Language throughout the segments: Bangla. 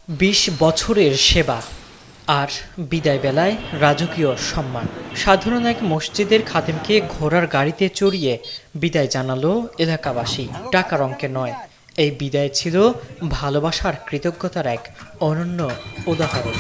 ২০ বছরের সেবা আর বিদায় বেলায় রাজকীয় সম্মান। সাধারণ এক মসজিদের খাদেমকে ঘোড়ার গাড়িতে চড়িয়ে বিদায় জানালো এলাকাবাসী। টাকার অঙ্কে নয়, এই বিদায় ছিল ভালোবাসার কৃতজ্ঞতার এক অনন্য উদাহরণ।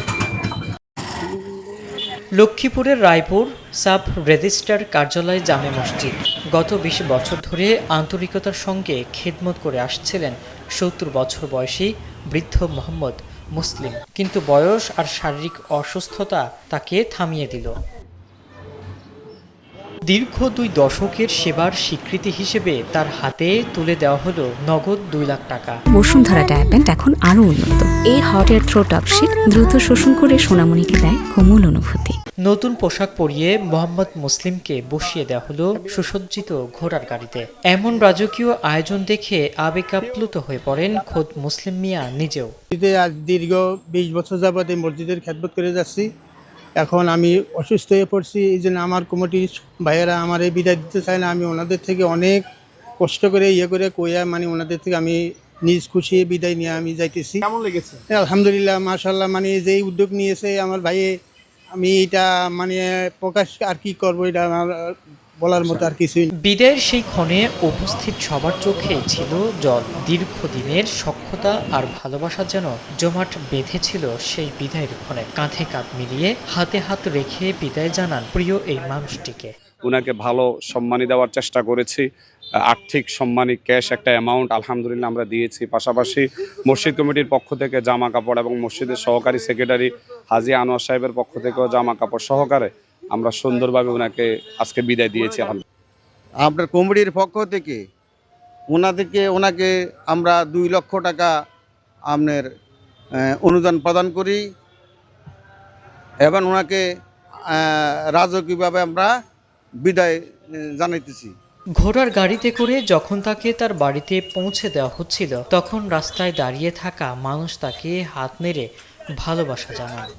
লক্ষ্মীপুরের রায়পুর সাব রেজিস্ট্রার কার্যালয় জামে মসজিদ। গত ২০ বছর ধরে আন্তরিকতার সঙ্গে খেদমত করে আসছিলেন ৭০ বছর বয়সী বৃদ্ধ মোহাম্মদ মুসলিম। কিন্তু বয়স আর শারীরিক অসুস্থতা তাকে থামিয়ে দিল। দীর্ঘ ২ দশকের সেবার স্বীকৃতি হিসেবে তার হাতে তুলে দেওয়া হলো নগদ ২ লাখ টাকা। বসুন্ধরা ডায়াপেন্ট এখন আরো উন্নত। এই hot air through top sheet দ্রুত শোষণ করে সোনামণিকে দেয় কোমল অনুভূতি। নতুন পোশাক পরিয়ে মোহাম্মদ মুসলিমকে বসিয়ে দেওয়া হলো সুসজ্জিত ঘোড়ার গাড়িতে। এমন রাজকীয় আয়োজন দেখে আবেগ আপ্লুত হয়ে পড়েন খোদ মুসলিম মিয়া নিজেও। আজ দীর্ঘ ২০ বছর যাবত এই মসজিদের খেদমত করে যাচ্ছি। এখন আমি অসুস্থ হয়ে পড়ছি, এই জন্য আমার কমিটির ভাইয়েরা আমার এই বিদায় দিতে চায় না। আমি ওনাদের থেকে অনেক কষ্ট করে করে কইয়া ওনাদের থেকে আমি নিজ খুশি বিদায় নিয়ে আমি যাইতেছি। কেমন লেগেছে? আলহামদুলিল্লাহ, মাশাআল্লাহ। যেই উদ্যোগ নিয়েছে আমার ভাইয়ে, আমি এটা প্রকাশ আর কি করবো, এটা আমার বলার মতো আর কিছুই। বিদায়ের সেই ক্ষণে উপস্থিত সবার চোখে ছিল জল। দীর্ঘদিনের সখ্যতা আর ভালোবাসা যেন জমাট বেঁধেছিল সেই বিদায়ের ক্ষণে। কাঁধে কাঁধ মিলিয়ে হাতে হাত রেখে বিদায় জানান প্রিয় এই মানুষটিকে। উনাকে ভালো সম্মানী দেওয়ার চেষ্টা করেছি। আর্থিক সম্মানী ক্যাশ একটা অ্যামাউন্ট আলহামদুলিল্লাহ আমরা দিয়েছি। পাশাপাশি মসজিদ কমিটির পক্ষ থেকে জামা কাপড় এবং মসজিদের সহকারী সেক্রেটারি হাজী আনোয়ার সাহেবের পক্ষ থেকেও জামা কাপড় সহকারে আমরা সুন্দরভাবে ওনাকে আজকে বিদায় দিয়েছি। আলহামদুলিল্লাহ আপনার কমিটির পক্ষ থেকে ওনাকে আমরা ২ লক্ষ টাকা আপনার অনুদান প্রদান করি এবং ওনাকে রাজকীয়ভাবে আমরা বিদায় জানাইতেছি। ঘোড়ার গাড়িতে করে যখন তাকে তার বাড়িতে পৌঁছে দেওয়া হচ্ছিল, তখন রাস্তায় দাঁড়িয়ে থাকা মানুষ তাকে হাত নেড়ে ভালোবাসা জানায়।